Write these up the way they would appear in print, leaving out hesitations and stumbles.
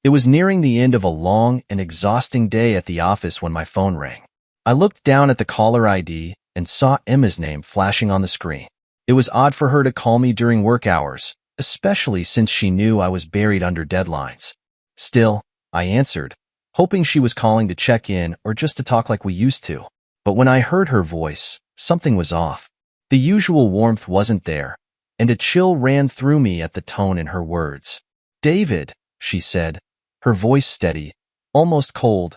It was nearing the end of a long and exhausting day at the office when my phone rang. I looked down at the caller ID and saw Emma's name flashing on the screen. It was odd for her to call me during work hours, especially since she knew I was buried under deadlines. Still, I answered, hoping she was calling to check in or just to talk like we used to. But when I heard her voice, something was off. The usual warmth wasn't there, and a chill ran through me at the tone in her words. "David," she said, her voice steady, almost cold,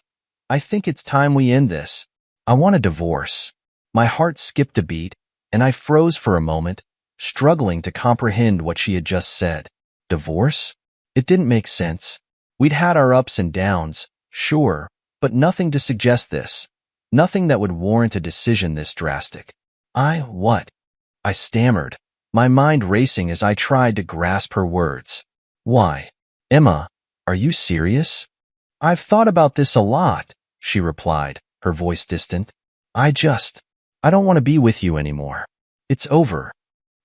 "I think it's time we end this. I want a divorce." My heart skipped a beat, and I froze for a moment, struggling to comprehend what she had just said. Divorce? It didn't make sense. We'd had our ups and downs, sure, but nothing to suggest this. Nothing that would warrant a decision this drastic. What? I stammered, my mind racing as I tried to grasp her words. "Why? Emma, are you serious?" "I've thought about this a lot," she replied, her voice distant. I don't want to be with you anymore. It's over."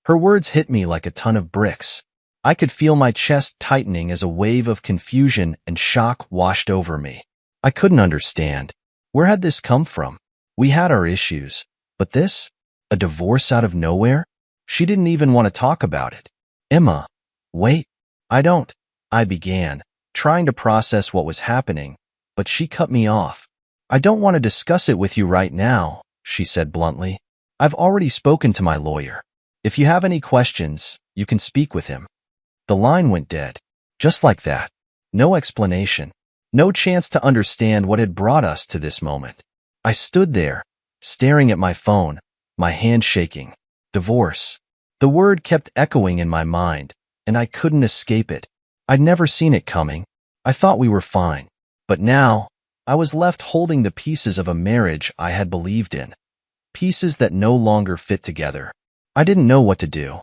Her words hit me like a ton of bricks. I could feel my chest tightening as a wave of confusion and shock washed over me. I couldn't understand. Where had this come from? We had our issues, but this? A divorce out of nowhere? She didn't even want to talk about it. "Emma, wait. I began, trying to process what was happening, but she cut me off. "I don't want to discuss it with you right now," she said bluntly. "I've already spoken to my lawyer. If you have any questions, you can speak with him." The line went dead. Just like that. No explanation. No chance to understand what had brought us to this moment. I stood there, staring at my phone, my hand shaking. Divorce. The word kept echoing in my mind, and I couldn't escape it. I'd never seen it coming. I thought we were fine. But now, I was left holding the pieces of a marriage I had believed in. Pieces that no longer fit together. I didn't know what to do.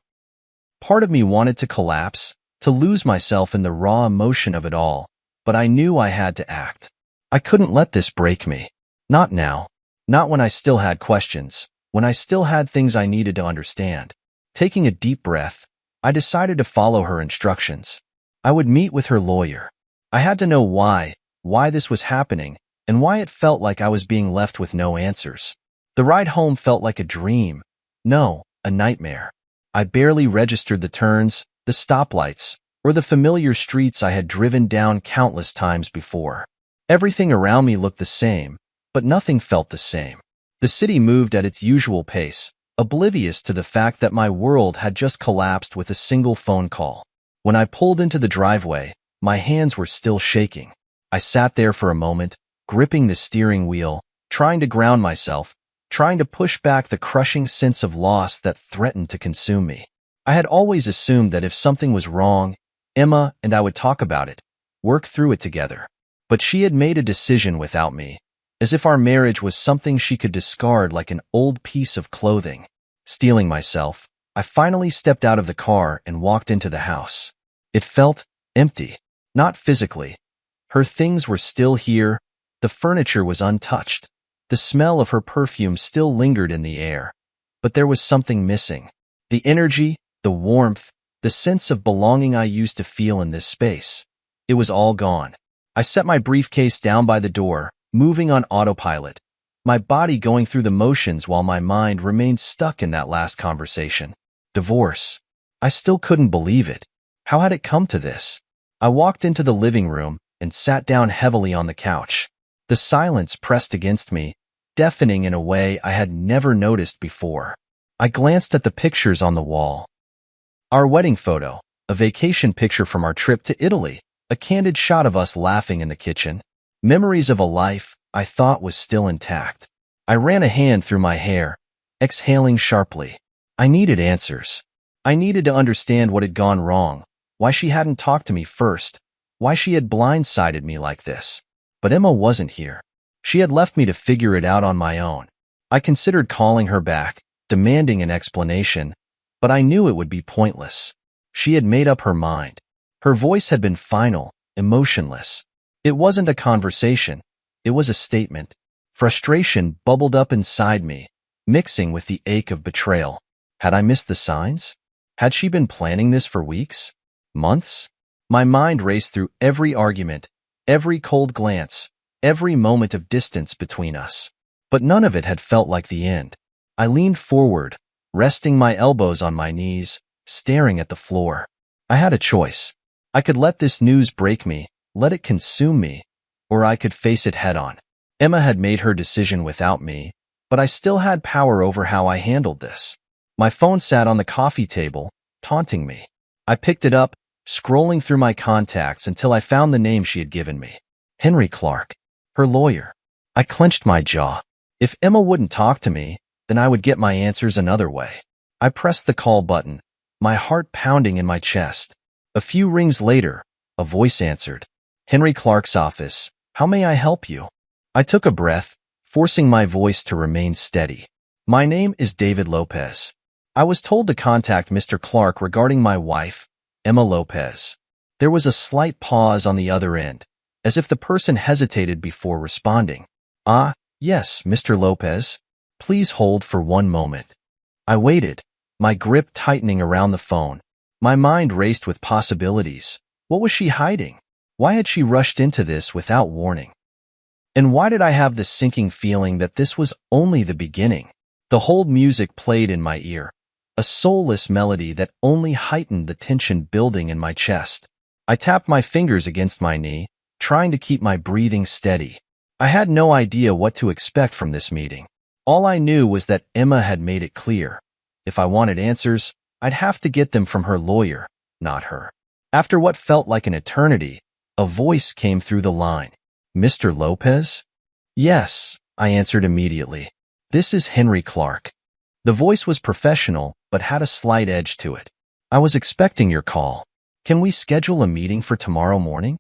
Part of me wanted to collapse, to lose myself in the raw emotion of it all, but I knew I had to act. I couldn't let this break me. Not now. Not when I still had questions, when I still had things I needed to understand. Taking a deep breath, I decided to follow her instructions. I would meet with her lawyer. I had to know why this was happening, and why it felt like I was being left with no answers. The ride home felt like a dream. No, a nightmare. I barely registered the turns, the stoplights, or the familiar streets I had driven down countless times before. Everything around me looked the same, but nothing felt the same. The city moved at its usual pace, oblivious to the fact that my world had just collapsed with a single phone call. When I pulled into the driveway, my hands were still shaking. I sat there for a moment, gripping the steering wheel, trying to ground myself, trying to push back the crushing sense of loss that threatened to consume me. I had always assumed that if something was wrong, Emma and I would talk about it, work through it together. But she had made a decision without me, as if our marriage was something she could discard like an old piece of clothing. Steeling myself, I finally stepped out of the car and walked into the house. It felt empty, not physically. Her things were still here, the furniture was untouched. The smell of her perfume still lingered in the air, but there was something missing. The energy, the warmth, the sense of belonging I used to feel in this space. It was all gone. I set my briefcase down by the door, moving on autopilot, my body going through the motions while my mind remained stuck in that last conversation. Divorce. I still couldn't believe it. How had it come to this? I walked into the living room and sat down heavily on the couch. The silence pressed against me, deafening in a way I had never noticed before. I glanced at the pictures on the wall. Our wedding photo, a vacation picture from our trip to Italy, a candid shot of us laughing in the kitchen. Memories of a life I thought was still intact. I ran a hand through my hair, exhaling sharply. I needed answers. I needed to understand what had gone wrong, why she hadn't talked to me first, why she had blindsided me like this. But Emma wasn't here. She had left me to figure it out on my own. I considered calling her back, demanding an explanation, but I knew it would be pointless. She had made up her mind. Her voice had been final, emotionless. It wasn't a conversation. It was a statement. Frustration bubbled up inside me, mixing with the ache of betrayal. Had I missed the signs? Had she been planning this for weeks? Months? My mind raced through every argument, every cold glance, every moment of distance between us. But none of it had felt like the end. I leaned forward, resting my elbows on my knees, staring at the floor. I had a choice. I could let this news break me, let it consume me, or I could face it head-on. Emma had made her decision without me, but I still had power over how I handled this. My phone sat on the coffee table, taunting me. I picked it up, scrolling through my contacts until I found the name she had given me. Henry Clark, her lawyer. I clenched my jaw. If Emma wouldn't talk to me, then I would get my answers another way. I pressed the call button, my heart pounding in my chest. A few rings later, a voice answered. Henry Clark's office. How may I help you? I took a breath, forcing my voice to remain steady. My name is David Lopez. I was told to contact Mr. Clark regarding my wife, Emma Lopez. There was a slight pause on the other end, as if the person hesitated before responding. Ah, yes, Mr. Lopez. Please hold for one moment. I waited, my grip tightening around the phone. My mind raced with possibilities. What was she hiding? Why had she rushed into this without warning? And why did I have the sinking feeling that this was only the beginning? The hold music played in my ear, a soulless melody that only heightened the tension building in my chest. I tapped my fingers against my knee, trying to keep my breathing steady. I had no idea what to expect from this meeting. All I knew was that Emma had made it clear. If I wanted answers, I'd have to get them from her lawyer, not her. After what felt like an eternity, a voice came through the line. Mr. Lopez? Yes, I answered immediately. This is Henry Clark. The voice was professional, but had a slight edge to it. I was expecting your call. Can we schedule a meeting for tomorrow morning?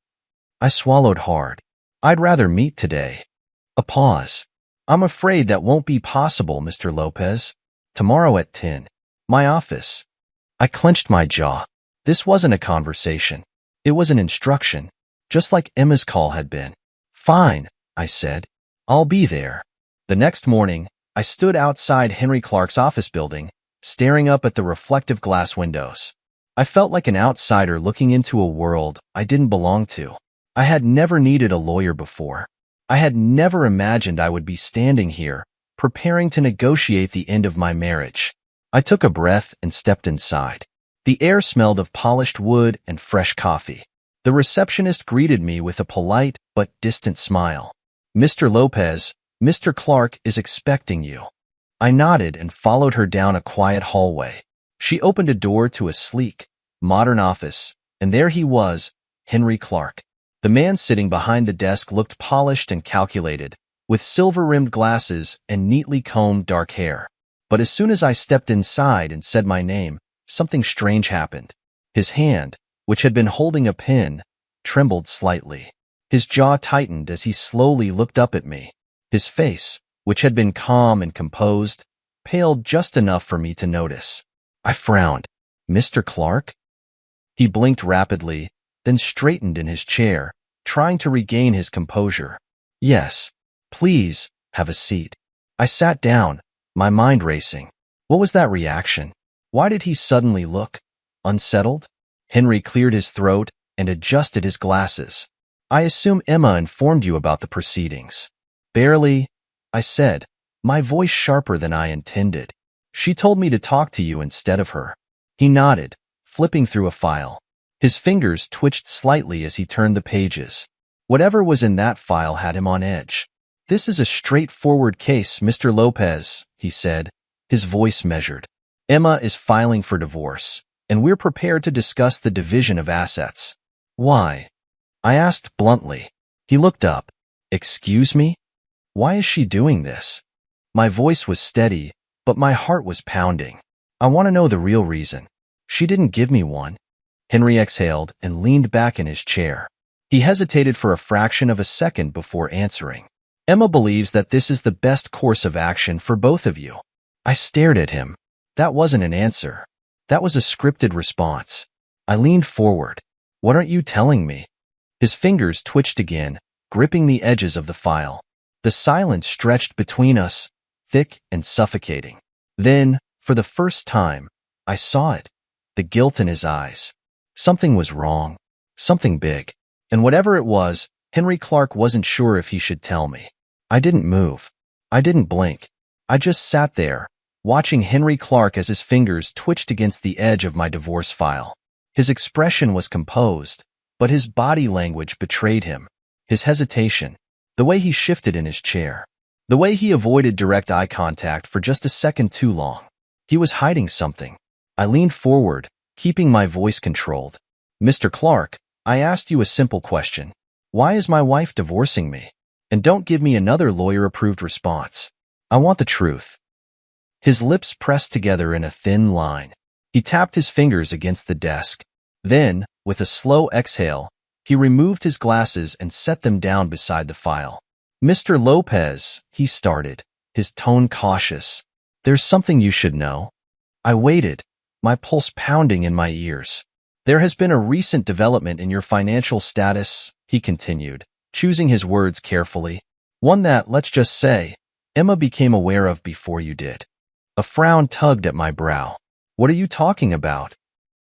I swallowed hard. I'd rather meet today. A pause. I'm afraid that won't be possible, Mr. Lopez. Tomorrow at 10. My office. I clenched my jaw. This wasn't a conversation. It was an instruction, just like Emma's call had been. Fine, I said. I'll be there. The next morning, I stood outside Henry Clark's office building, staring up at the reflective glass windows. I felt like an outsider looking into a world I didn't belong to. I had never needed a lawyer before. I had never imagined I would be standing here, preparing to negotiate the end of my marriage. I took a breath and stepped inside. The air smelled of polished wood and fresh coffee. The receptionist greeted me with a polite but distant smile. Mr. Lopez, Mr. Clark is expecting you. I nodded and followed her down a quiet hallway. She opened a door to a sleek, modern office, and there he was, Henry Clark. The man sitting behind the desk looked polished and calculated, with silver-rimmed glasses and neatly combed dark hair. But as soon as I stepped inside and said my name, something strange happened. His hand, which had been holding a pen, trembled slightly. His jaw tightened as he slowly looked up at me. His face, which had been calm and composed, paled just enough for me to notice. I frowned. Mr. Clark? He blinked rapidly, then straightened in his chair, trying to regain his composure. Yes, please, have a seat. I sat down, my mind racing. What was that reaction? Why did he suddenly look unsettled? Henry cleared his throat and adjusted his glasses. I assume Emma informed you about the proceedings. Barely, I said, my voice sharper than I intended. She told me to talk to you instead of her. He nodded, flipping through a file. His fingers twitched slightly as he turned the pages. Whatever was in that file had him on edge. This is a straightforward case, Mr. Lopez, he said, his voice measured. Emma is filing for divorce, and we're prepared to discuss the division of assets. Why? I asked bluntly. He looked up. Excuse me? Why is she doing this? My voice was steady, but my heart was pounding. I want to know the real reason. She didn't give me one. Henry exhaled and leaned back in his chair. He hesitated for a fraction of a second before answering. Emma believes that this is the best course of action for both of you. I stared at him. That wasn't an answer. That was a scripted response. I leaned forward. What aren't you telling me? His fingers twitched again, gripping the edges of the file. The silence stretched between us, thick and suffocating. Then, for the first time, I saw it. The guilt in his eyes. Something was wrong. Something big. And whatever it was, Henry Clark wasn't sure if he should tell me. I didn't move. I didn't blink. I just sat there, watching Henry Clark as his fingers twitched against the edge of my divorce file. His expression was composed, but his body language betrayed him. His hesitation, the way he shifted in his chair, the way he avoided direct eye contact for just a second too long. He was hiding something. I leaned forward, keeping my voice controlled. Mr. Clark, I asked you a simple question. Why is my wife divorcing me? And don't give me another lawyer-approved response. I want the truth. His lips pressed together in a thin line. He tapped his fingers against the desk. Then, with a slow exhale, he removed his glasses and set them down beside the file. Mr. Lopez, he started, his tone cautious. There's something you should know. I waited, my pulse pounding in my ears. There has been a recent development in your financial status, he continued, choosing his words carefully. One that, let's just say, Emma became aware of before you did. A frown tugged at my brow. What are you talking about?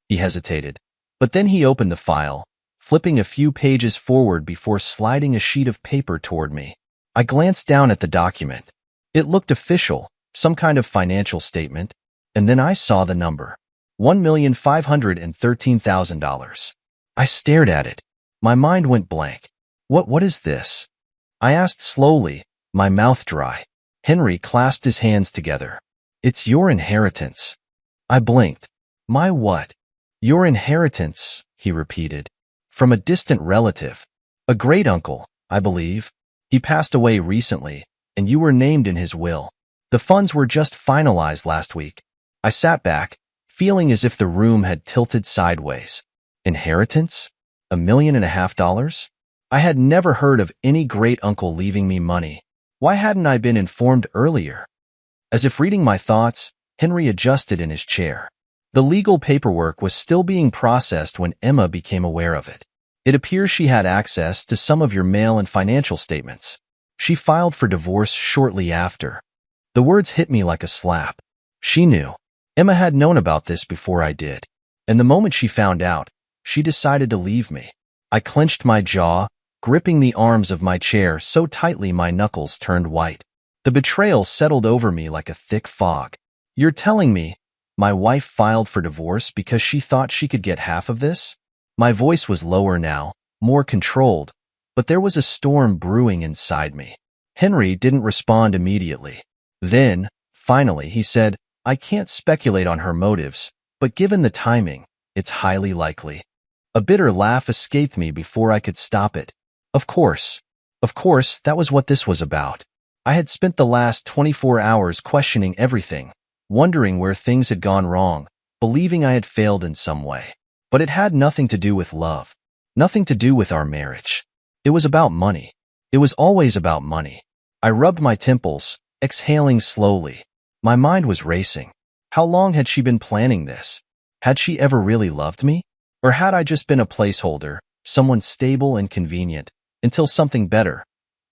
He hesitated, but then he opened the file, flipping a few pages forward before sliding a sheet of paper toward me. I glanced down at the document. It looked official, some kind of financial statement, and then I saw the number. $1,513,000. I stared at it. My mind went blank. What is this? I asked slowly, my mouth dry. Henry clasped his hands together. It's your inheritance. I blinked. My what? Your inheritance, he repeated. From a distant relative. A great-uncle, I believe. He passed away recently, and you were named in his will. The funds were just finalized last week. I sat back, feeling as if the room had tilted sideways. Inheritance? $1.5 million? I had never heard of any great-uncle leaving me money. Why hadn't I been informed earlier? As if reading my thoughts, Henry adjusted in his chair. The legal paperwork was still being processed when Emma became aware of it. It appears she had access to some of your mail and financial statements. She filed for divorce shortly after. The words hit me like a slap. She knew. Emma had known about this before I did. And the moment she found out, she decided to leave me. I clenched my jaw, gripping the arms of my chair so tightly my knuckles turned white. The betrayal settled over me like a thick fog. You're telling me my wife filed for divorce because she thought she could get half of this? My voice was lower now, more controlled, but there was a storm brewing inside me. Henry didn't respond immediately. Then, finally, he said, I can't speculate on her motives, but given the timing, it's highly likely. A bitter laugh escaped me before I could stop it. Of course, that was what this was about. I had spent the last 24 hours questioning everything, wondering where things had gone wrong, believing I had failed in some way. But it had nothing to do with love, nothing to do with our marriage. It was about money. It was always about money. I rubbed my temples, exhaling slowly. My mind was racing. How long had she been planning this? Had she ever really loved me? Or had I just been a placeholder, someone stable and convenient, until something better,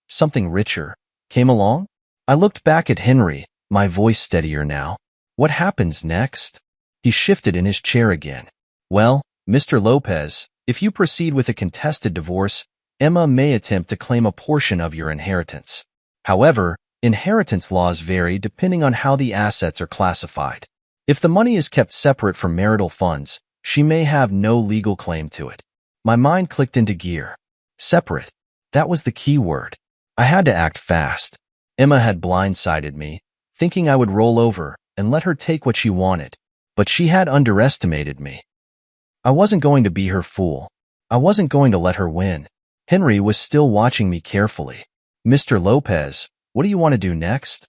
something richer, came along? I looked back at Henry, my voice steadier now. What happens next? He shifted in his chair again. Well, Mr. Lopez, if you proceed with a contested divorce, Emma may attempt to claim a portion of your inheritance. However, inheritance laws vary depending on how the assets are classified. If the money is kept separate from marital funds, she may have no legal claim to it. My mind clicked into gear. Separate. That was the key word. I had to act fast. Emma had blindsided me, thinking I would roll over and let her take what she wanted. But she had underestimated me. I wasn't going to be her fool. I wasn't going to let her win. Henry was still watching me carefully. Mr. Lopez, what do you want to do next?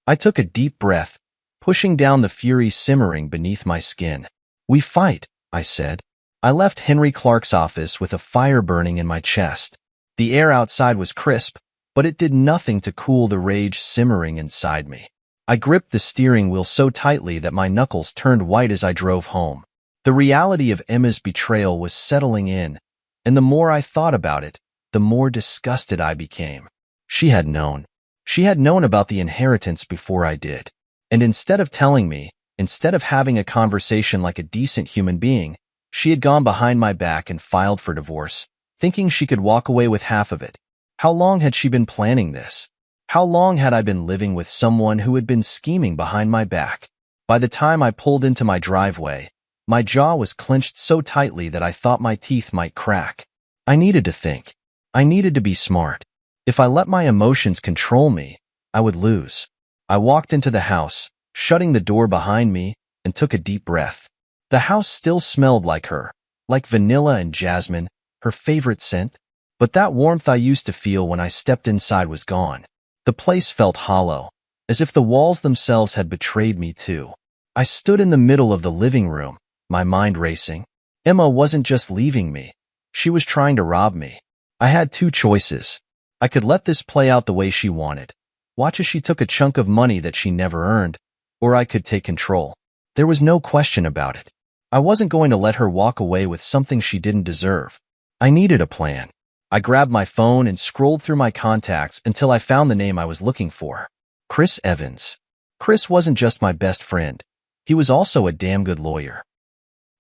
I took a deep breath, pushing down the fury simmering beneath my skin. We fight, I said. I left Henry Clark's office with a fire burning in my chest. The air outside was crisp, but it did nothing to cool the rage simmering inside me. I gripped the steering wheel so tightly that my knuckles turned white as I drove home. The reality of Emma's betrayal was settling in, and the more I thought about it, the more disgusted I became. She had known. She had known about the inheritance before I did. And instead of telling me, instead of having a conversation like a decent human being, She had gone behind my back and filed for divorce, thinking she could walk away with half of it. How long had she been planning this? How long had I been living with someone who had been scheming behind my back? By the time I pulled into my driveway, my jaw was clenched so tightly that I thought my teeth might crack. I needed to think. I needed to be smart. If I let my emotions control me, I would lose. I walked into the house, shutting the door behind me, and took a deep breath. The house still smelled like her, like vanilla and jasmine, her favorite scent. But that warmth I used to feel when I stepped inside was gone. The place felt hollow, as if the walls themselves had betrayed me too. I stood in the middle of the living room, my mind racing. Emma wasn't just leaving me. She was trying to rob me. I had two choices. I could let this play out the way she wanted, watch as she took a chunk of money that she never earned, or I could take control. There was no question about it. I wasn't going to let her walk away with something she didn't deserve. I needed a plan. I grabbed my phone and scrolled through my contacts until I found the name I was looking for. Chris Evans. Chris wasn't just my best friend. He was also a damn good lawyer.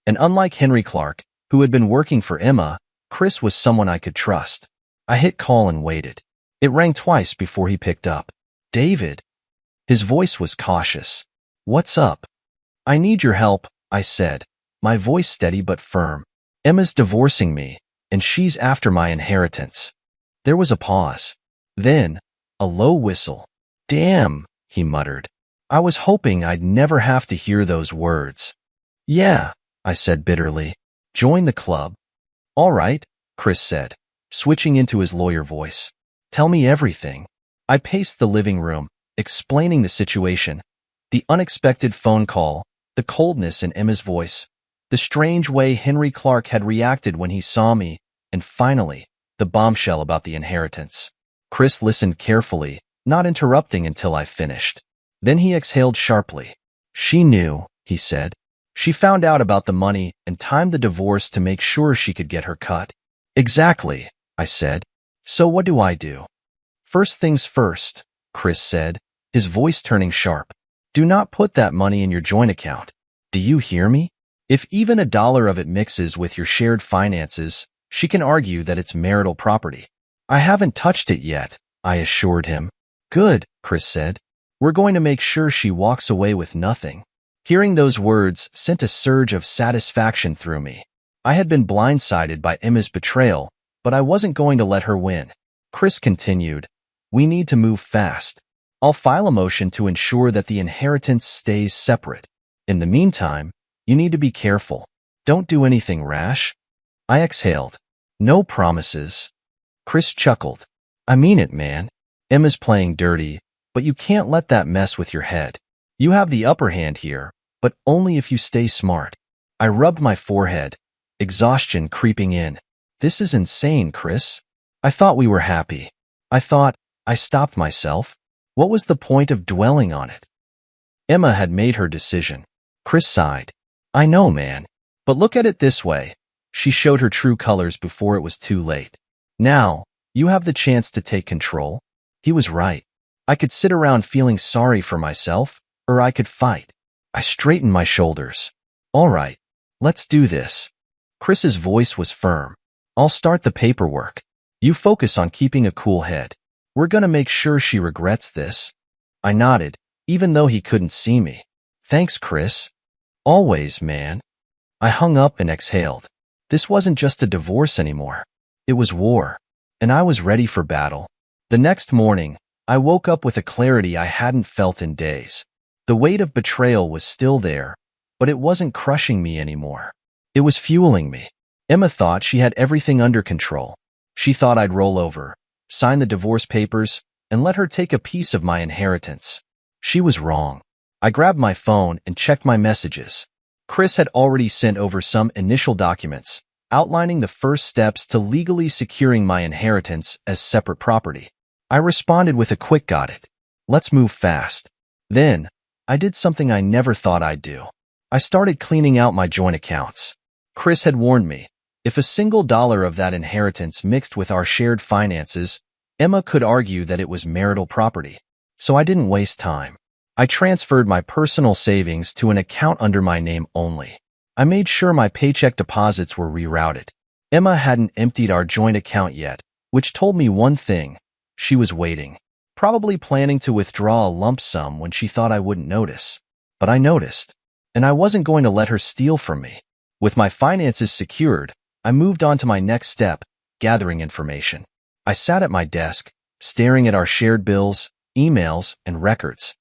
And unlike Henry Clark, who had been working for Emma, Chris was someone I could trust. I hit call and waited. It rang twice before he picked up. David. His voice was cautious. What's up? I need your help, I said, my voice steady but firm. Emma's divorcing me, and she's after my inheritance. There was a pause. Then, a low whistle. Damn, he muttered. I was hoping I'd never have to hear those words. Yeah, I said bitterly. Join the club. All right, Chris said, switching into his lawyer voice. Tell me everything. I paced the living room, explaining the situation. The unexpected phone call, the coldness in Emma's voice, the strange way Henry Clark had reacted when he saw me, and finally, the bombshell about the inheritance. Chris listened carefully, not interrupting until I finished. Then he exhaled sharply. She knew, he said. She found out about the money and timed the divorce to make sure she could get her cut. Exactly, I said. So what do I do? First things first, Chris said, his voice turning sharp. Do not put that money in your joint account. Do you hear me? If even $1 of it mixes with your shared finances, she can argue that it's marital property. I haven't touched it yet, I assured him. Good, Chris said. We're going to make sure she walks away with nothing. Hearing those words sent a surge of satisfaction through me. I had been blindsided by Emma's betrayal, but I wasn't going to let her win. Chris continued, we need to move fast. I'll file a motion to ensure that the inheritance stays separate. In the meantime, you need to be careful. Don't do anything rash. I exhaled. No promises. Chris chuckled. I mean it, man. Emma's playing dirty, but you can't let that mess with your head. You have the upper hand here, but only if you stay smart. I rubbed my forehead, exhaustion creeping in. This is insane, Chris. I thought we were happy. I stopped myself. What was the point of dwelling on it? Emma had made her decision. Chris sighed. I know, man. But look at it this way. She showed her true colors before it was too late. Now, you have the chance to take control. He was right. I could sit around feeling sorry for myself, or I could fight. I straightened my shoulders. All right, let's do this. Chris's voice was firm. I'll start the paperwork. You focus on keeping a cool head. We're gonna make sure she regrets this. I nodded, even though he couldn't see me. Thanks, Chris. Always, man. I hung up and exhaled. This wasn't just a divorce anymore. It was war, and I was ready for battle. The next morning, I woke up with a clarity I hadn't felt in days. The weight of betrayal was still there, but it wasn't crushing me anymore. It was fueling me. Emma thought she had everything under control. She thought I'd roll over, sign the divorce papers, and let her take a piece of my inheritance. She was wrong. I grabbed my phone and checked my messages. Chris had already sent over some initial documents, outlining the first steps to legally securing my inheritance as separate property. I responded with a quick got it. Let's move fast. Then, I did something I never thought I'd do. I started cleaning out my joint accounts. Chris had warned me, if a single dollar of that inheritance mixed with our shared finances, Emma could argue that it was marital property. So I didn't waste time. I transferred my personal savings to an account under my name only. I made sure my paycheck deposits were rerouted. Emma hadn't emptied our joint account yet, which told me one thing. She was waiting, probably planning to withdraw a lump sum when she thought I wouldn't notice. But I noticed, and I wasn't going to let her steal from me. With my finances secured, I moved on to my next step, gathering information. I sat at my desk, staring at our shared bills, emails, and records.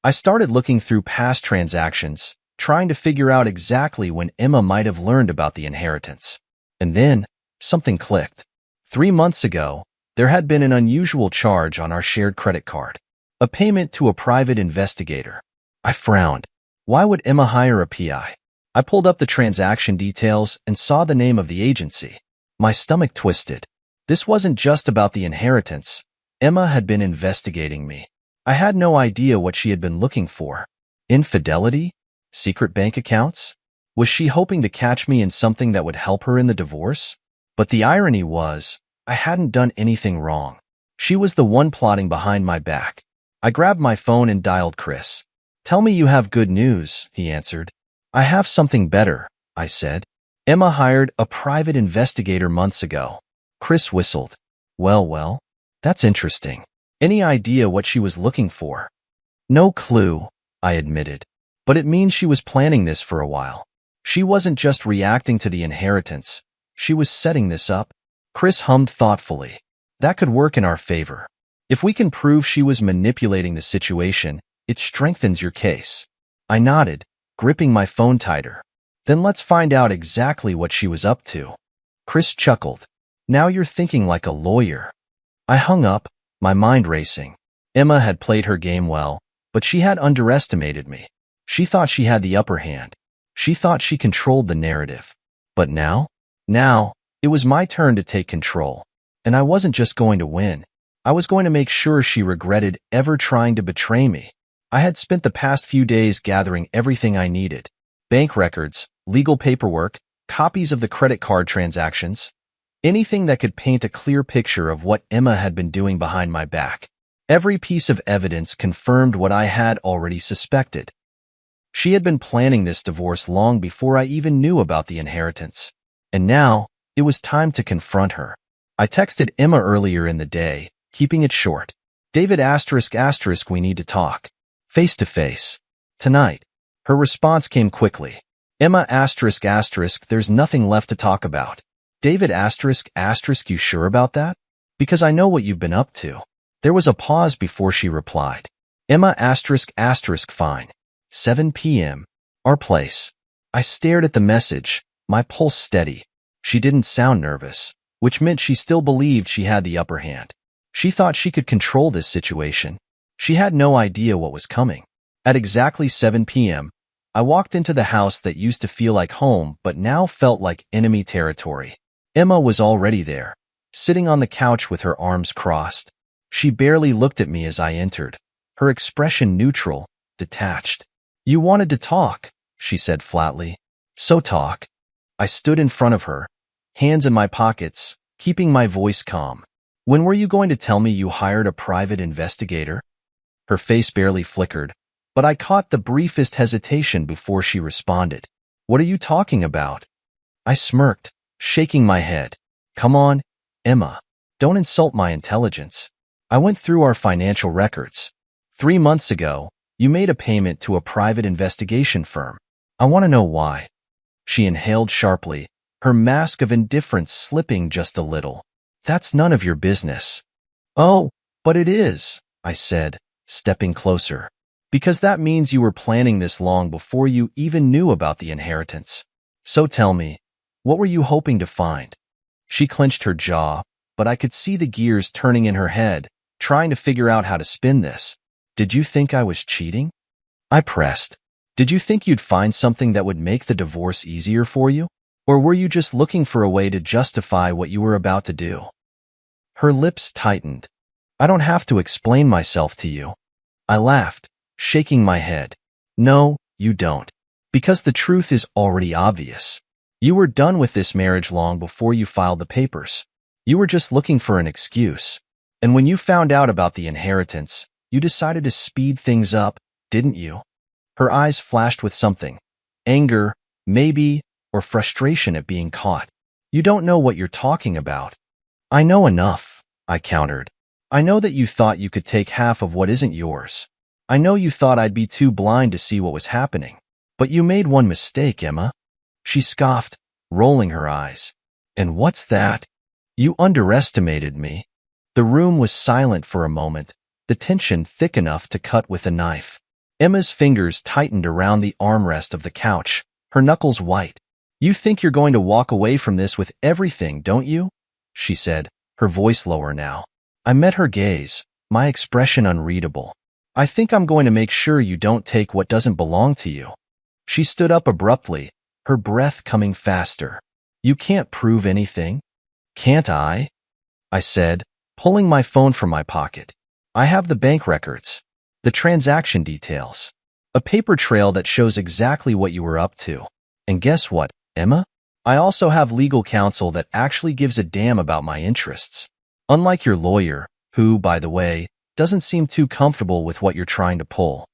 I started looking through past transactions, trying to figure out exactly when Emma might have learned about the inheritance. And then, something clicked. 3 months ago, there had been an unusual charge on our shared credit card. A payment to a private investigator. I frowned. Why would Emma hire a PI? I pulled up the transaction details and saw the name of the agency. My stomach twisted. This wasn't just about the inheritance. Emma had been investigating me. I had no idea what she had been looking for. Infidelity? Secret bank accounts? Was she hoping to catch me in something that would help her in the divorce? But the irony was, I hadn't done anything wrong. She was the one plotting behind my back. I grabbed my phone and dialed Chris. "Tell me you have good news," he answered. "I have something better," I said. "Emma hired a private investigator months ago." Chris whistled. Well, that's interesting. Any idea what she was looking for?" "No clue," I admitted. "But it means she was planning this for a while. She wasn't just reacting to the inheritance. She was setting this up." Chris hummed thoughtfully. "That could work in our favor. If we can prove she was manipulating the situation, it strengthens your case." I nodded, gripping my phone tighter. "Then let's find out exactly what she was up to." Chris chuckled. "Now you're thinking like a lawyer." I hung up, my mind racing. Emma had played her game well, but she had underestimated me. She thought she had the upper hand. She thought she controlled the narrative. But now? It was my turn to take control. And I wasn't just going to win. I was going to make sure she regretted ever trying to betray me. I had spent the past few days gathering everything I needed. Bank records, legal paperwork, copies of the credit card transactions. Anything that could paint a clear picture of what Emma had been doing behind my back. Every piece of evidence confirmed what I had already suspected. She had been planning this divorce long before I even knew about the inheritance. And now, it was time to confront her. I texted Emma earlier in the day, keeping it short. "David ***, we need to talk. Face to face. Tonight." Her response came quickly. "Emma ***, there's nothing left to talk about." "David ***, you sure about that? Because I know what you've been up to." There was a pause before she replied. "Emma ***, fine. 7 p.m. Our place." I stared at the message, my pulse steady. She didn't sound nervous, which meant she still believed she had the upper hand. She thought she could control this situation. She had no idea what was coming. At exactly 7 p.m., I walked into the house that used to feel like home but now felt like enemy territory. Emma was already there, sitting on the couch with her arms crossed. She barely looked at me as I entered, her expression neutral, detached. "You wanted to talk," she said flatly. "So talk." I stood in front of her, hands in my pockets, keeping my voice calm. "When were you going to tell me you hired a private investigator?" Her face barely flickered, but I caught the briefest hesitation before she responded. "What are you talking about?" I smirked, shaking my head. "Come on, Emma. Don't insult my intelligence. I went through our financial records. 3 months ago, you made a payment to a private investigation firm. I want to know why." She inhaled sharply, her mask of indifference slipping just a little. "That's none of your business." "Oh, but it is," I said, stepping closer. "Because that means you were planning this long before you even knew about the inheritance. So tell me, what were you hoping to find?" She clenched her jaw, but I could see the gears turning in her head, trying to figure out how to spin this. "Did you think I was cheating?" I pressed. "Did you think you'd find something that would make the divorce easier for you? Or were you just looking for a way to justify what you were about to do?" Her lips tightened. "I don't have to explain myself to you." I laughed, shaking my head. "No, you don't. Because the truth is already obvious. You were done with this marriage long before you filed the papers. You were just looking for an excuse. And when you found out about the inheritance, you decided to speed things up, didn't you?" Her eyes flashed with something. Anger, Maybe, or frustration at being caught. You don't know what you're talking about. I know enough, I countered. I know that you thought you could take half of what isn't yours. I know you thought I'd be too blind to see what was happening. But you made one mistake, Emma. She scoffed, rolling her eyes. And what's that? You underestimated me. The room was silent for a moment, the tension thick enough to cut with a knife. Emma's fingers tightened around the armrest of the couch, her knuckles white. You think you're going to walk away from this with everything, don't you? She said, her voice lower now. I met her gaze, my expression unreadable. I think I'm going to make sure you don't take what doesn't belong to you. She stood up abruptly, her breath coming faster. You can't prove anything? Can't I? I said, pulling my phone from my pocket. I have the bank records, the transaction details, a paper trail that shows exactly what you were up to. And guess what, Emma? I also have legal counsel that actually gives a damn about my interests. Unlike your lawyer, who, by the way, doesn't seem too comfortable with what you're trying to pull.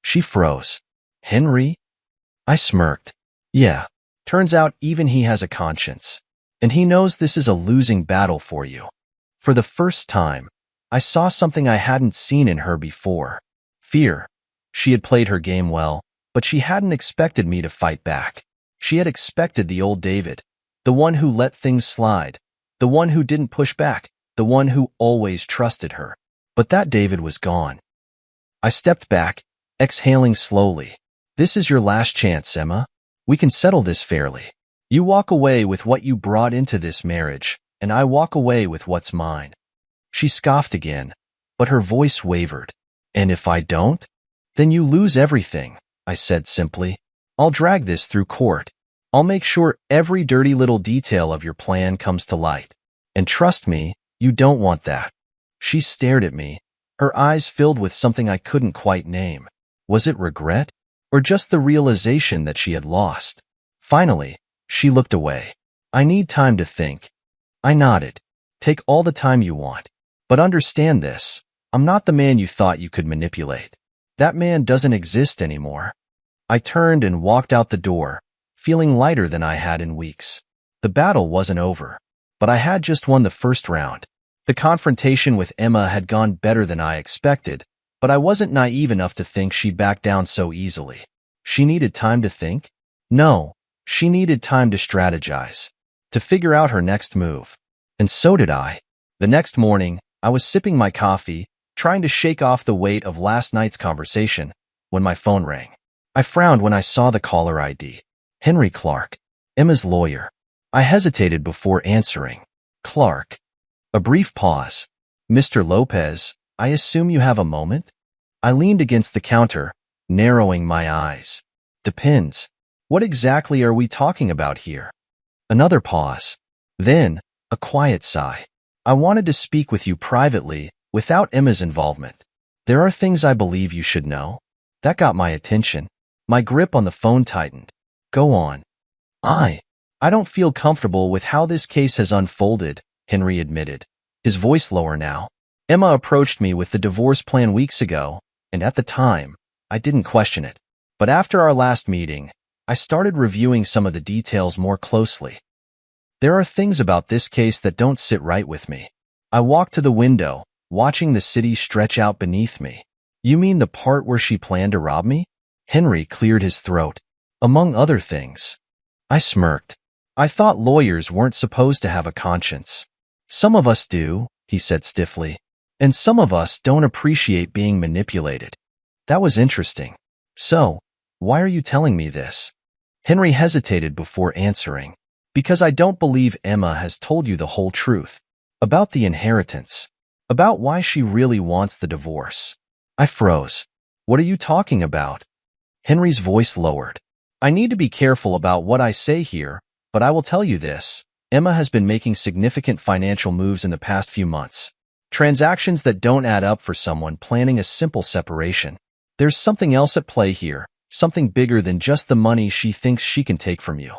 She froze. Henry? I smirked. Yeah, turns out even he has a conscience. And he knows this is a losing battle for you. For the first time, I saw something I hadn't seen in her before. Fear. She had played her game well, but she hadn't expected me to fight back. She had expected the old David, the one who let things slide, the one who didn't push back, the one who always trusted her. But that David was gone. I stepped back, exhaling slowly. This is your last chance, Emma. We can settle this fairly. You walk away with what you brought into this marriage, and I walk away with what's mine. She scoffed again, but her voice wavered. And if I don't? Then you lose everything, I said simply. I'll drag this through court. I'll make sure every dirty little detail of your plan comes to light. And trust me, you don't want that. She stared at me, her eyes filled with something I couldn't quite name. Was it regret? Or just the realization that she had lost? Finally, she looked away. I need time to think. I nodded. Take all the time you want. But understand this. I'm not the man you thought you could manipulate. That man doesn't exist anymore. I turned and walked out the door, feeling lighter than I had in weeks. The battle wasn't over, but I had just won the first round. The confrontation with Emma had gone better than I expected, but I wasn't naive enough to think she'd back down so easily. She needed time to think? No, she needed time to strategize, to figure out her next move. And so did I. The next morning, I was sipping my coffee, trying to shake off the weight of last night's conversation, when my phone rang. I frowned when I saw the caller ID. Henry Clark, Emma's lawyer. I hesitated before answering. Clark. A brief pause. Mr. Lopez, I assume you have a moment? I leaned against the counter, narrowing my eyes. Depends. What exactly are we talking about here? Another pause. Then, a quiet sigh. I wanted to speak with you privately, without Emma's involvement. There are things I believe you should know. That got my attention. My grip on the phone tightened. Go on. I don't feel comfortable with how this case has unfolded, Henry admitted, his voice lower now. Emma approached me with the divorce plan weeks ago, and at the time, I didn't question it. But after our last meeting, I started reviewing some of the details more closely. There are things about this case that don't sit right with me. I walked to the window, watching the city stretch out beneath me. You mean the part where she planned to rob me? Henry cleared his throat. Among other things. I smirked. I thought lawyers weren't supposed to have a conscience. Some of us do, he said stiffly. And some of us don't appreciate being manipulated. That was interesting. So, why are you telling me this? Henry hesitated before answering. Because I don't believe Emma has told you the whole truth. About the inheritance. About why she really wants the divorce. I froze. What are you talking about? Henry's voice lowered. I need to be careful about what I say here, but I will tell you this. Emma has been making significant financial moves in the past few months. Transactions that don't add up for someone planning a simple separation. There's something else at play here, something bigger than just the money she thinks she can take from you.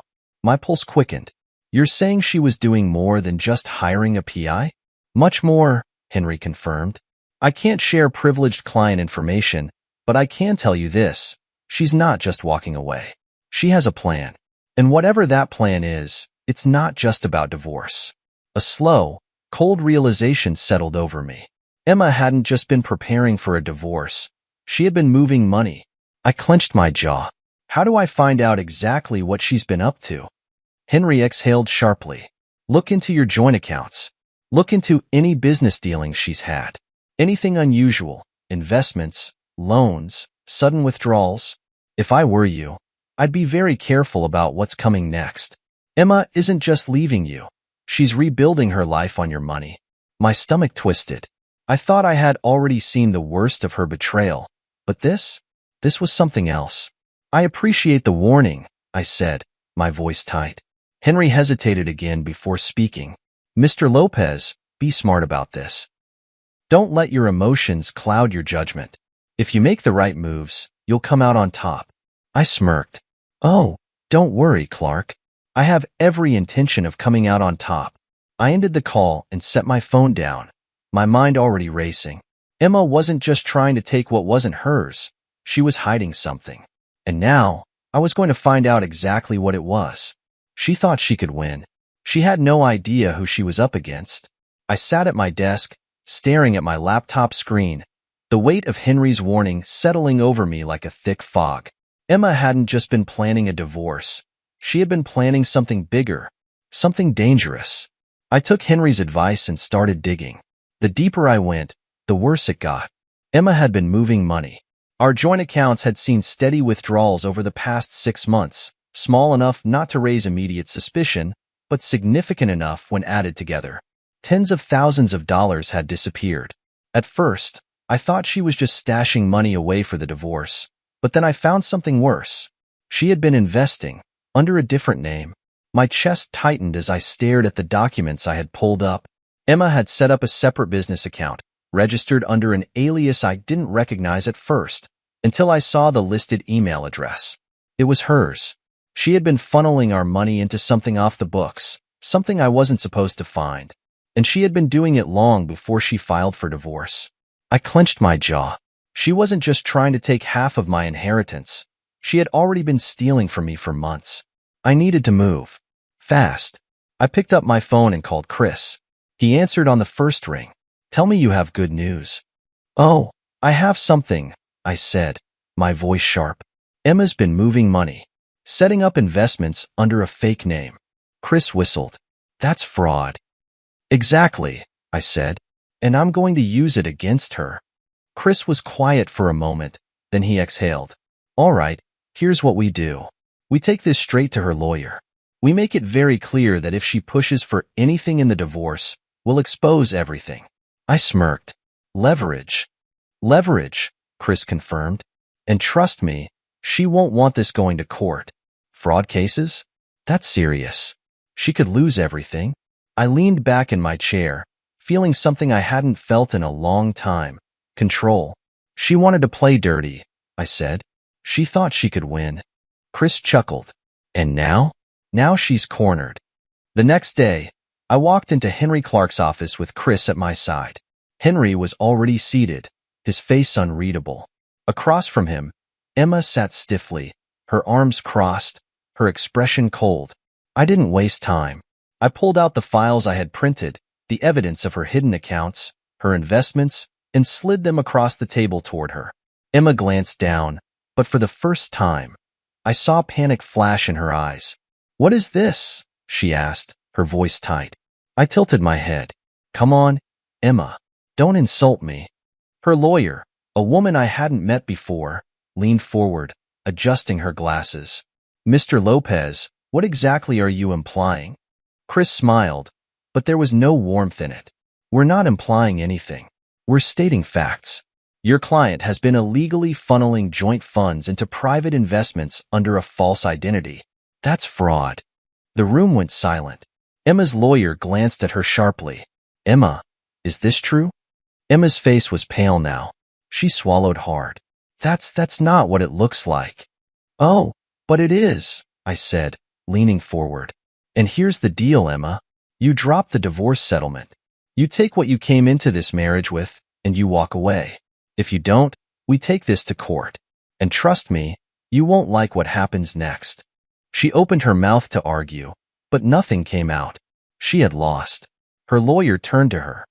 My pulse quickened. You're saying she was doing more than just hiring a PI? Much more, Henry confirmed. I can't share privileged client information, but I can tell you this. She's not just walking away. She has a plan. And whatever that plan is, it's not just about divorce. A slow, cold realization settled over me. Emma hadn't just been preparing for a divorce. She had been moving money. I clenched my jaw. How do I find out exactly what she's been up to? Henry exhaled sharply. Look into your joint accounts. Look into any business dealings she's had. Anything unusual, investments, loans, sudden withdrawals. If I were you, I'd be very careful about what's coming next. Emma isn't just leaving you. She's rebuilding her life on your money. My stomach twisted. I thought I had already seen the worst of her betrayal, but this was something else. I appreciate the warning, I said, my voice tight. Henry hesitated again before speaking. Mr. Lopez, be smart about this. Don't let your emotions cloud your judgment. If you make the right moves, you'll come out on top. I smirked. Oh, don't worry, Clark. I have every intention of coming out on top. I ended the call and set my phone down, my mind already racing. Emma wasn't just trying to take what wasn't hers. She was hiding something. And now, I was going to find out exactly what it was. She thought she could win. She had no idea who she was up against. I sat at my desk, staring at my laptop screen, the weight of Henry's warning settling over me like a thick fog. Emma hadn't just been planning a divorce. She had been planning something bigger, something dangerous. I took Henry's advice and started digging. The deeper I went, the worse it got. Emma had been moving money. Our joint accounts had seen steady withdrawals over the past 6 months, small enough not to raise immediate suspicion, but significant enough when added together. Tens of thousands of dollars had disappeared. At first, I thought she was just stashing money away for the divorce, but then I found something worse. She had been investing, under a different name. My chest tightened as I stared at the documents I had pulled up. Emma had set up a separate business account, registered under an alias I didn't recognize at first, until I saw the listed email address. It was hers. She had been funneling our money into something off the books, something I wasn't supposed to find. And she had been doing it long before she filed for divorce. I clenched my jaw. She wasn't just trying to take half of my inheritance. She had already been stealing from me for months. I needed to move. Fast. I picked up my phone and called Chris. He answered on the first ring. Tell me you have good news. Oh, I have something, I said, my voice sharp. Emma's been moving money, setting up investments under a fake name. Chris whistled. That's fraud. Exactly, I said, and I'm going to use it against her. Chris was quiet for a moment, then he exhaled. All right, here's what we do. We take this straight to her lawyer. We make it very clear that if she pushes for anything in the divorce, we'll expose everything. I smirked. Leverage. Leverage, Chris confirmed. And trust me, she won't want this going to court. Fraud cases? That's serious. She could lose everything. I leaned back in my chair, feeling something I hadn't felt in a long time. Control. She wanted to play dirty, I said. She thought she could win. Chris chuckled. And now? Now she's cornered. The next day, I walked into Henry Clark's office with Chris at my side. Henry was already seated, his face unreadable. Across from him, Emma sat stiffly, her arms crossed, her expression cold. I didn't waste time. I pulled out the files I had printed, the evidence of her hidden accounts, her investments, and slid them across the table toward her. Emma glanced down, but for the first time, I saw panic flash in her eyes. What is this? She asked, her voice tight. I tilted my head. Come on, Emma. Don't insult me. Her lawyer, a woman I hadn't met before, leaned forward, adjusting her glasses. Mr. Lopez, what exactly are you implying? Chris smiled, but there was no warmth in it. We're not implying anything. We're stating facts. Your client has been illegally funneling joint funds into private investments under a false identity. That's fraud. The room went silent. Emma's lawyer glanced at her sharply. Emma, is this true? Emma's face was pale now. She swallowed hard. That's not what it looks like. Oh, but it is, I said, leaning forward. And here's the deal, Emma. You drop the divorce settlement. You take what you came into this marriage with, and you walk away. If you don't, we take this to court. And trust me, you won't like what happens next. She opened her mouth to argue, but nothing came out. She had lost. Her lawyer turned to her.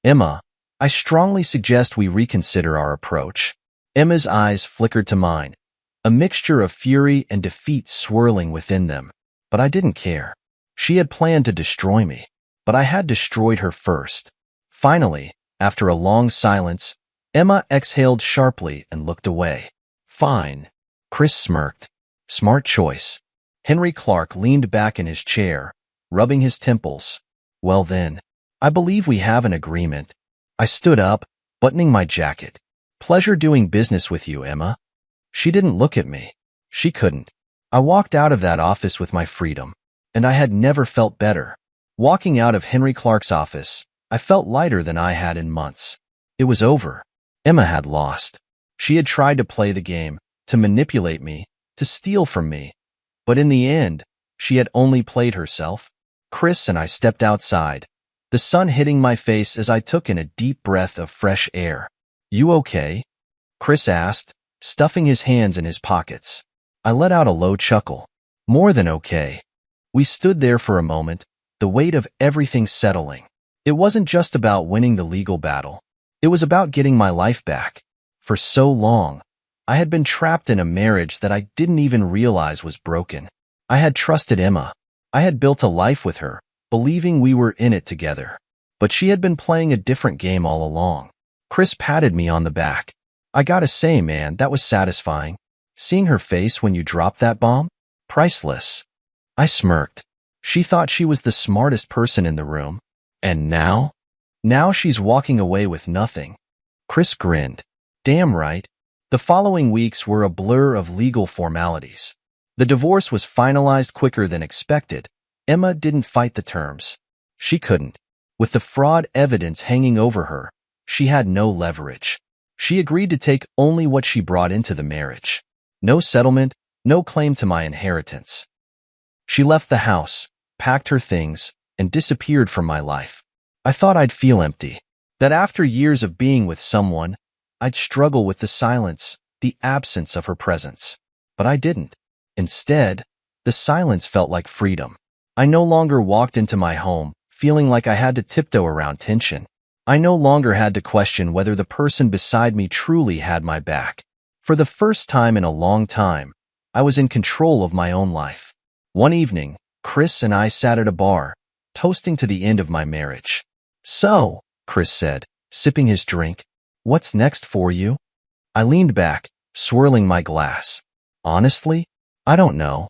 Emma, I strongly suggest we reconsider our approach. Emma's eyes flickered to mine, a mixture of fury and defeat swirling within them. But I didn't care. She had planned to destroy me, but I had destroyed her first. Finally, after a long silence, Emma exhaled sharply and looked away. Fine. Chris smirked. Smart choice. Henry Clark leaned back in his chair, rubbing his temples. Well then, I believe we have an agreement. I stood up, buttoning my jacket. Pleasure doing business with you, Emma. She didn't look at me. She couldn't. I walked out of that office with my freedom, and I had never felt better. Walking out of Henry Clark's office, I felt lighter than I had in months. It was over. Emma had lost. She had tried to play the game, to manipulate me, to steal from me. But in the end, she had only played herself. Chris and I stepped outside, the sun hitting my face as I took in a deep breath of fresh air. You okay? Chris asked, stuffing his hands in his pockets. I let out a low chuckle. More than okay. We stood there for a moment, the weight of everything settling. It wasn't just about winning the legal battle. It was about getting my life back. For so long, I had been trapped in a marriage that I didn't even realize was broken. I had trusted Emma. I had built a life with her, believing we were in it together. But she had been playing a different game all along. Chris patted me on the back. I gotta say, man, that was satisfying. Seeing her face when you dropped that bomb? Priceless. I smirked. She thought she was the smartest person in the room. And now? Now she's walking away with nothing. Chris grinned. Damn right. The following weeks were a blur of legal formalities. The divorce was finalized quicker than expected. Emma didn't fight the terms. She couldn't. With the fraud evidence hanging over her, she had no leverage. She agreed to take only what she brought into the marriage. No settlement, no claim to my inheritance. She left the house, packed her things, and disappeared from my life. I thought I'd feel empty. That after years of being with someone, I'd struggle with the silence, the absence of her presence. But I didn't. Instead, the silence felt like freedom. I no longer walked into my home, feeling like I had to tiptoe around tension. I no longer had to question whether the person beside me truly had my back. For the first time in a long time, I was in control of my own life. One evening, Chris and I sat at a bar, toasting to the end of my marriage. So, Chris said, sipping his drink, what's next for you? I leaned back, swirling my glass. Honestly, I don't know.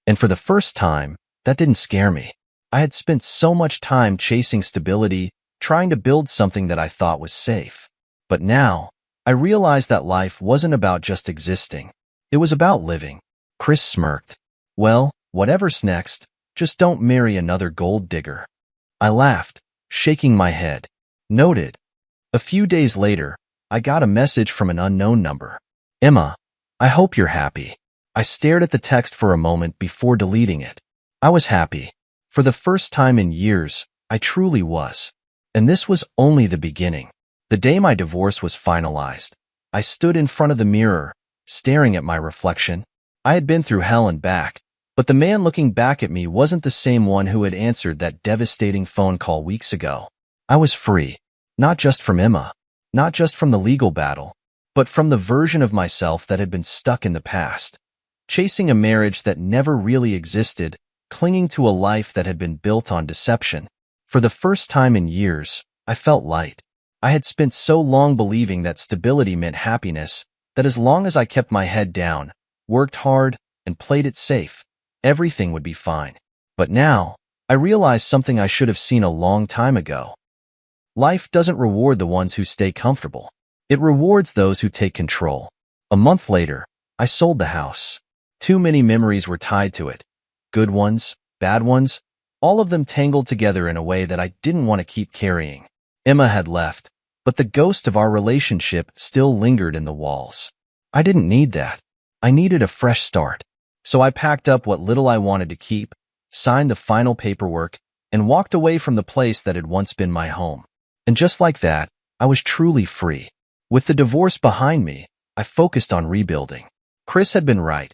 And for the first time, that didn't scare me. I had spent so much time chasing stability, trying to build something that I thought was safe. But now, I realized that life wasn't about just existing. It was about living. Chris smirked. Well, whatever's next, just don't marry another gold digger. I laughed, shaking my head. Noted. A few days later, I got a message from an unknown number. Emma, I hope you're happy. I stared at the text for a moment before deleting it. I was happy. For the first time in years, I truly was. And this was only the beginning. The day my divorce was finalized, I stood in front of the mirror, staring at my reflection. I had been through hell and back, but the man looking back at me wasn't the same one who had answered that devastating phone call weeks ago. I was free, not just from Emma, not just from the legal battle, but from the version of myself that had been stuck in the past, chasing a marriage that never really existed, clinging to a life that had been built on deception. For the first time in years, I felt light. I had spent so long believing that stability meant happiness, that as long as I kept my head down, worked hard, and played it safe, everything would be fine. But now, I realized something I should have seen a long time ago. Life doesn't reward the ones who stay comfortable. It rewards those who take control. A month later, I sold the house. Too many memories were tied to it. Good ones, bad ones, all of them tangled together in a way that I didn't want to keep carrying. Emma had left, but the ghost of our relationship still lingered in the walls. I didn't need that. I needed a fresh start. So I packed up what little I wanted to keep, signed the final paperwork, and walked away from the place that had once been my home. And just like that, I was truly free. With the divorce behind me, I focused on rebuilding. Chris had been right.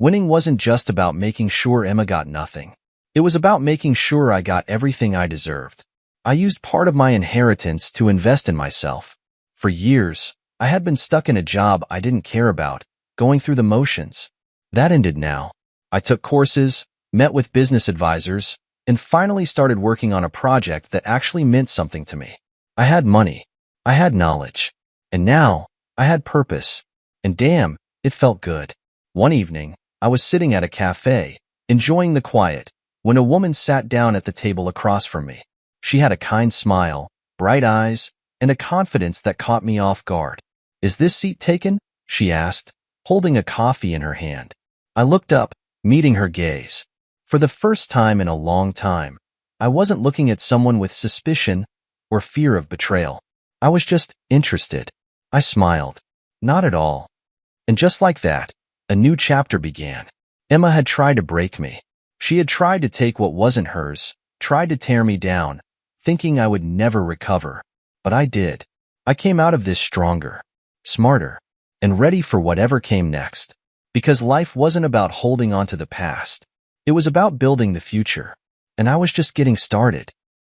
Winning wasn't just about making sure Emma got nothing. It was about making sure I got everything I deserved. I used part of my inheritance to invest in myself. For years, I had been stuck in a job I didn't care about, going through the motions. That ended now. I took courses, met with business advisors, and finally started working on a project that actually meant something to me. I had money. I had knowledge. And now, I had purpose. And damn, it felt good. One evening, I was sitting at a cafe, enjoying the quiet, when a woman sat down at the table across from me. She had a kind smile, bright eyes, and a confidence that caught me off guard. "Is this seat taken?" she asked, holding a coffee in her hand. I looked up, meeting her gaze. For the first time in a long time, I wasn't looking at someone with suspicion or fear of betrayal. I was just interested. I smiled. Not at all. And just like that, a new chapter began. Emma had tried to break me. She had tried to take what wasn't hers, tried to tear me down, thinking I would never recover. But I did. I came out of this stronger, smarter, and ready for whatever came next. Because life wasn't about holding on to the past. It was about building the future. And I was just getting started.